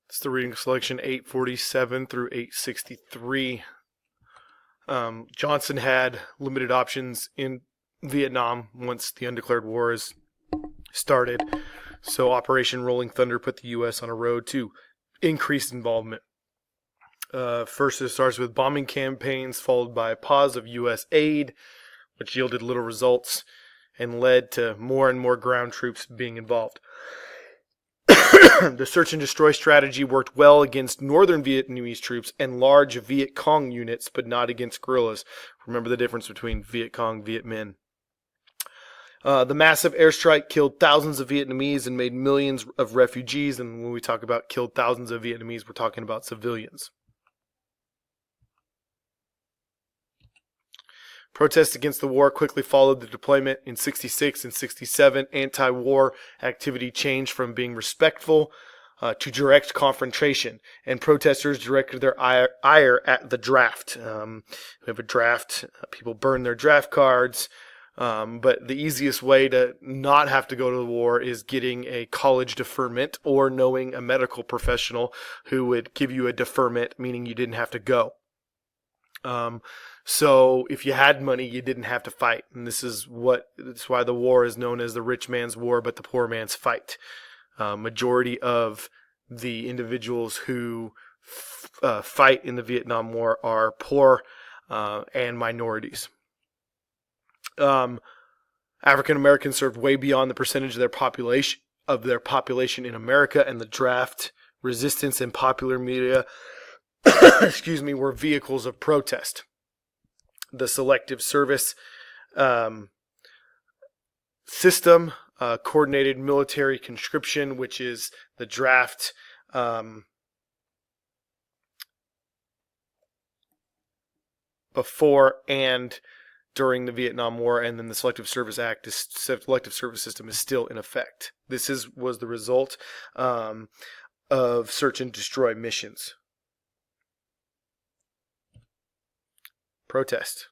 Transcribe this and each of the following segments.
It's the reading selection 847 through 863. Johnson had limited options in Vietnam once the undeclared war is started. So Operation Rolling Thunder put the U.S. on a road to increased involvement. First, it starts with bombing campaigns, followed by a pause of U.S. aid, which yielded little results and led to more and more ground troops being involved. The search and destroy strategy worked well against northern Vietnamese troops and large Viet Cong units, but not against guerrillas. Remember the difference between Viet Cong, Viet Minh. The massive airstrike killed thousands of Vietnamese and made millions of refugees. And when we talk about killed thousands of Vietnamese, we're talking about civilians. Protests against the war quickly followed the deployment. In 66 and 67, anti-war activity changed from being respectful to direct confrontation, and protesters directed their ire at the draft. We have a draft. People burn their draft cards. But the easiest way to not have to go to the war is getting a college deferment or knowing a medical professional who would give you a deferment, meaning you didn't have to go. So if you had money, you didn't have to fight. And that's why the war is known as the rich man's war, but the poor man's fight. Majority of the individuals who fight in the Vietnam War are poor and minorities. African Americans served way beyond the percentage of their population in America, and the draft, resistance, and popular media were vehicles of protest. The selective service system, coordinated military conscription, which is the draft before and during the Vietnam War, and then the Selective Service system is still in effect. This was the result of search and destroy missions. Protest.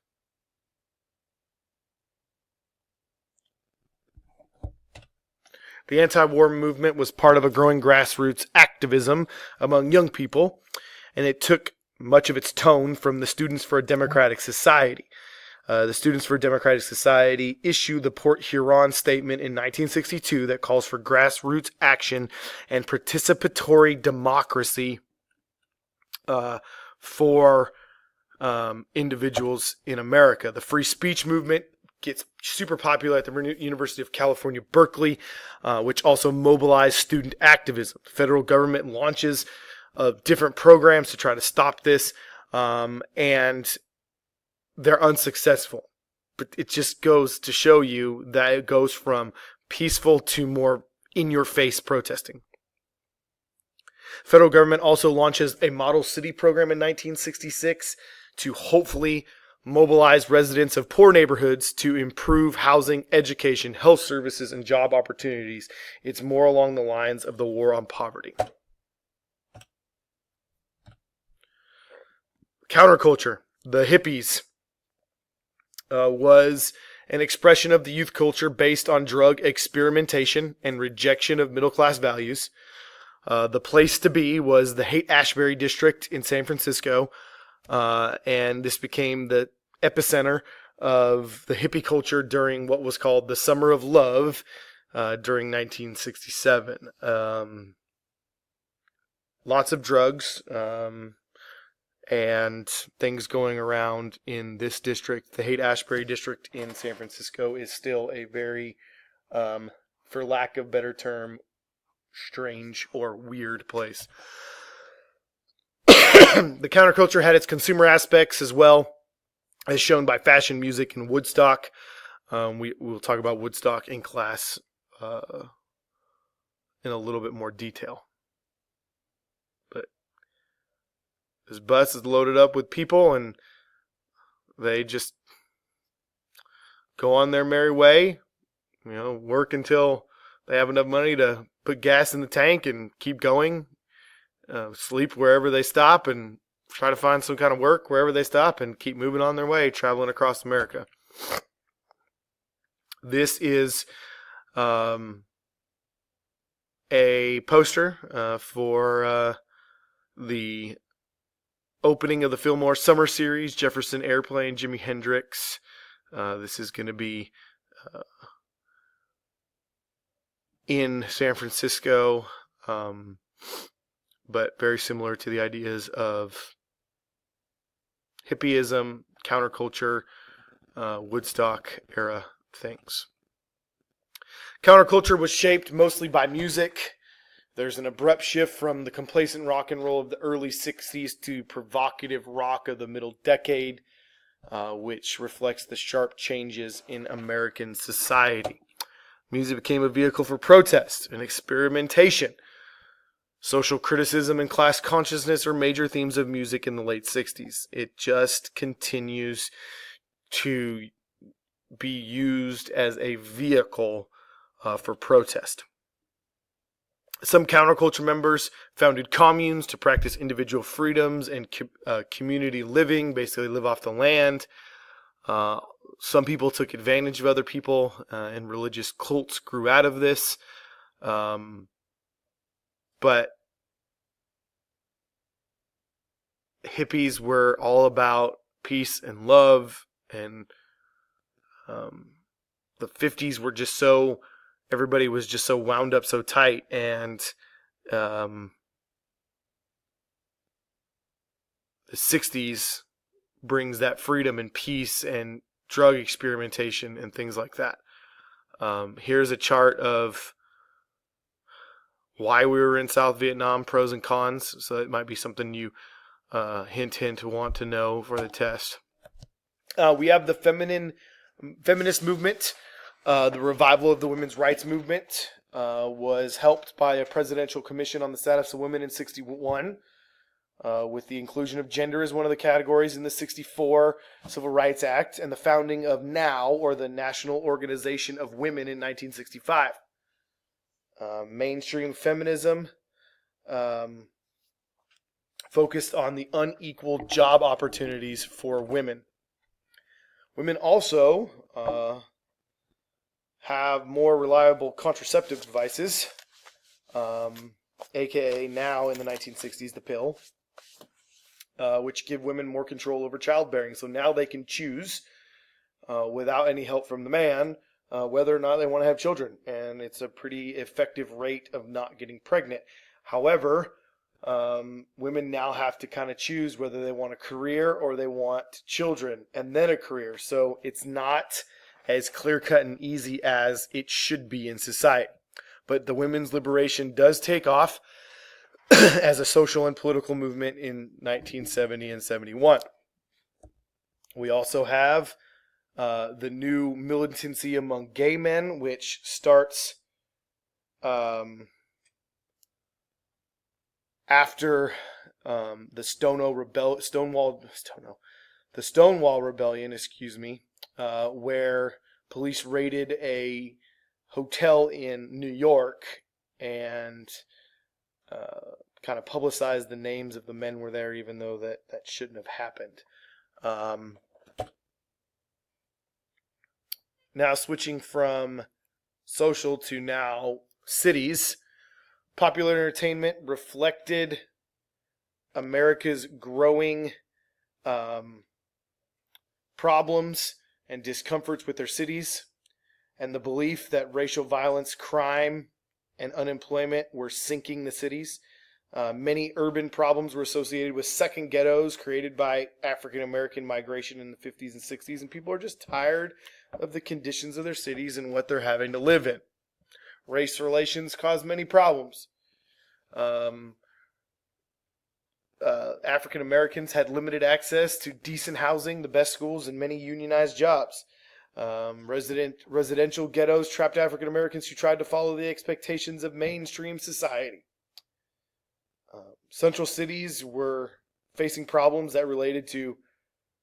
The anti-war movement was part of a growing grassroots activism among young people, and it took much of its tone from the Students for a Democratic Society. The Students for a Democratic Society issued the Port Huron Statement in 1962 that calls for grassroots action and participatory democracy for individuals in America. The free speech movement gets super popular at the University of California, Berkeley, which also mobilized student activism. The federal government launches different programs to try to stop this, and they're unsuccessful. But it just goes to show you that it goes from peaceful to more in-your-face protesting. Federal government also launches a model city program in 1966 to hopefully mobilize residents of poor neighborhoods to improve housing, education, health services, and job opportunities. It's more along the lines of the war on poverty. Counterculture, the hippies, was an expression of the youth culture based on drug experimentation and rejection of middle-class values. The place to be was the Haight-Ashbury district in San Francisco, and this became the epicenter of the hippie culture during what was called the Summer of Love during 1967. Lots of drugs and things going around in this district. The Haight-Ashbury district in San Francisco is still a very, for lack of a better term, strange or weird place. The counterculture had its consumer aspects as well, as shown by fashion, music, and Woodstock. We'll talk about Woodstock in class in a little bit more detail. But this bus is loaded up with people, and they just go on their merry way, work until they have enough money to put gas in the tank and keep going, sleep wherever they stop, and try to find some kind of work wherever they stop, and keep moving on their way, traveling across America. This is a poster for the opening of the Fillmore Summer Series, Jefferson Airplane, Jimi Hendrix. This is going to be in San Francisco, but very similar to the ideas of hippieism, counterculture, Woodstock era things. Counterculture was shaped mostly by music. There's an abrupt shift from the complacent rock and roll of the early 60s to provocative rock of the middle decade, which reflects the sharp changes in American society. Music became a vehicle for protest and experimentation. Social criticism and class consciousness are major themes of music in the late 60s. It just continues to be used as a vehicle for protest. Some counterculture members founded communes to practice individual freedoms and community living, basically live off the land. Some people took advantage of other people, and religious cults grew out of this. But hippies were all about peace and love, and the 50s were just so, everybody was just so wound up so tight, and the 60s brings that freedom and peace and drug experimentation and things like that. Here's a chart of why we were in South Vietnam, pros and cons, so it might be something you hint want to know for the test. We have the feminist movement. The revival of the women's rights movement was helped by a presidential commission on the status of women in 1961, with the inclusion of gender as one of the categories in the 1964 Civil Rights Act, and the founding of NOW, or the National Organization of Women, in 1965. Mainstream feminism focused on the unequal job opportunities for women. Women also have more reliable contraceptive devices, aka now in the 1960s, the pill, which give women more control over childbearing. So now they can choose, without any help from the man, whether or not they want to have children. And it's a pretty effective rate of not getting pregnant. However, women now have to kind of choose whether they want a career or they want children and then a career. So it's not as clear-cut and easy as it should be in society. But the women's liberation does take off as a social and political movement in 1970 and 71. We also have the new militancy among gay men, which starts after the Stonewall Rebellion, where police raided a hotel in New York and kind of publicized the names of the men were there, even though that shouldn't have happened. Now switching from social to now cities, popular entertainment reflected America's growing problems and discomforts with their cities, and the belief that racial violence, crime, and unemployment were sinking the cities. Many urban problems were associated with second ghettos created by African American migration in the 50s and 60s, and people are just tired of the conditions of their cities and what they're having to live in. Race relations cause many problems. African Americans had limited access to decent housing, the best schools, and many unionized jobs. Residential ghettos trapped African Americans who tried to follow the expectations of mainstream society. Central cities were facing problems that related to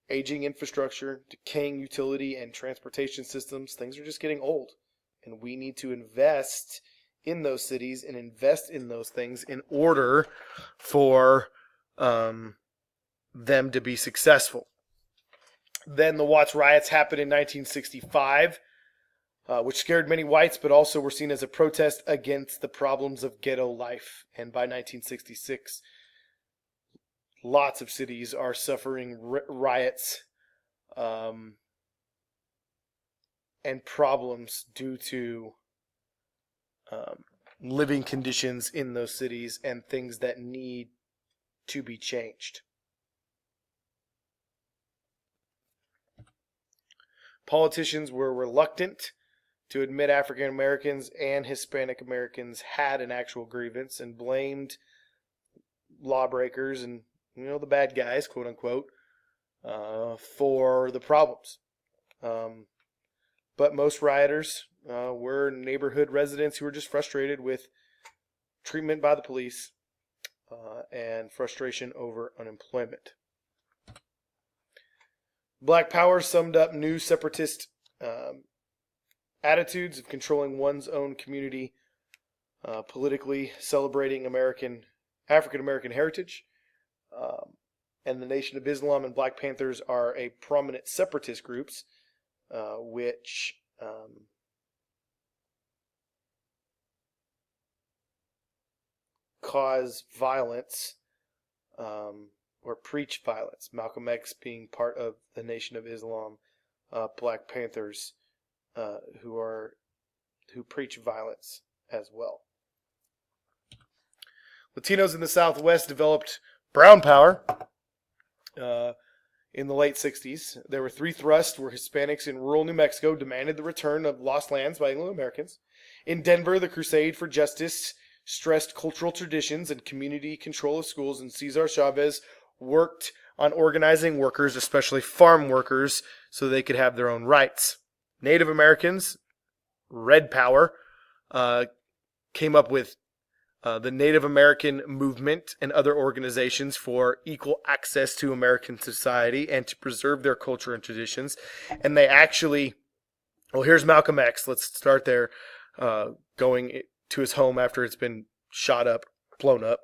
aging infrastructure, decaying utility and transportation systems. Things are just getting old, and we need to invest in those cities and invest in those things in order for them to be successful. Then the Watts riots happened in 1965. which scared many whites, but also were seen as a protest against the problems of ghetto life. And by 1966, lots of cities are suffering riots and problems due to living conditions in those cities and things that need to be changed. Politicians were reluctant to admit African Americans and Hispanic Americans had an actual grievance and blamed lawbreakers and, the bad guys, quote unquote, for the problems. But most rioters were neighborhood residents who were just frustrated with treatment by the police and frustration over unemployment. Black Power summed up new separatist attitudes of controlling one's own community politically, celebrating African American heritage. And the Nation of Islam and Black Panthers are a prominent separatist groups, which cause violence or preach violence. Malcolm X being part of the Nation of Islam, Black Panthers, who preach violence as well. Latinos in the Southwest developed Brown Power in the late 60s. There were three thrusts where Hispanics in rural New Mexico demanded the return of lost lands by Anglo Americans. In Denver, the Crusade for Justice stressed cultural traditions and community control of schools, and Cesar Chavez worked on organizing workers, especially farm workers, so they could have their own rights. Native Americans, Red Power, came up with the Native American movement and other organizations for equal access to American society and to preserve their culture and traditions. And they actually, here's Malcolm X. Let's start there, going to his home after it's been blown up.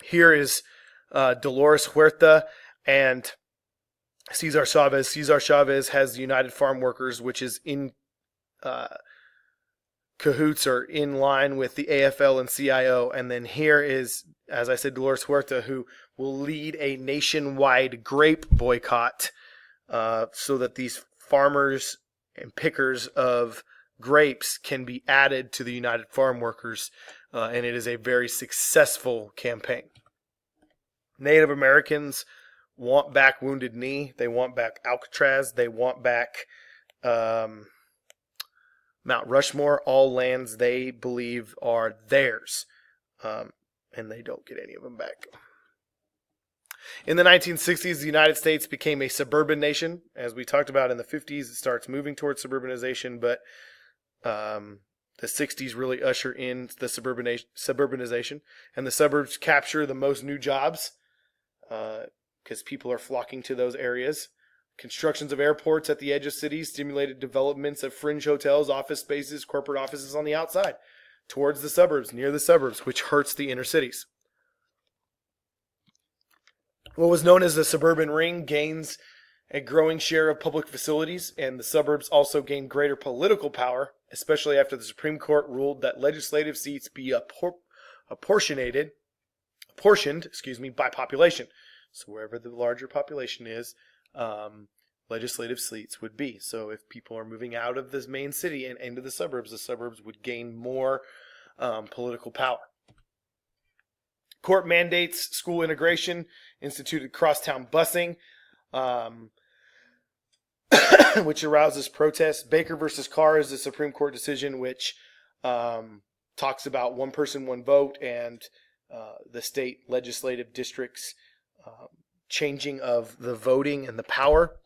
Here is Dolores Huerta and Cesar Chavez. Cesar Chavez has the United Farm Workers, which is in cahoots or in line with the AFL and CIO. And then here is, as I said, Dolores Huerta, who will lead a nationwide grape boycott so that these farmers and pickers of grapes can be added to the United Farm Workers. And it is a very successful campaign. Native Americans want back Wounded Knee. They want back Alcatraz. They want back Mount Rushmore, all lands they believe are theirs, and they don't get any of them back. In the 1960s, the United States became a suburban nation. As we talked about in the 50s, it starts moving towards suburbanization, but the 60s really usher in the suburbanization, and the suburbs capture the most new jobs because people are flocking to those areas. Constructions of airports at the edge of cities stimulated developments of fringe hotels, office spaces, corporate offices on the outside, towards the suburbs, near the suburbs, which hurts the inner cities. What was known as the suburban ring gains a growing share of public facilities, and the suburbs also gain greater political power, especially after the Supreme Court ruled that legislative seats be apportioned by population. So wherever the larger population is, legislative seats would be. So if people are moving out of this main city and into the suburbs would gain more political power. Court mandates school integration, instituted crosstown busing, which arouses protests. Baker versus Carr is a Supreme Court decision which talks about one person, one vote, and the state legislative districts changing of the voting and the power.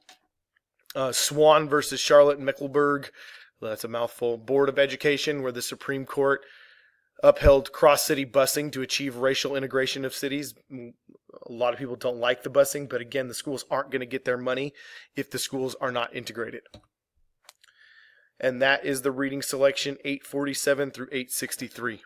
Swan versus Charlotte Mecklenburg, that's a mouthful. Board of Education, where the Supreme Court upheld cross-city busing to achieve racial integration of cities. A lot of people don't like the busing, but again, the schools aren't going to get their money if the schools are not integrated. And that is the reading selection 847 through 863.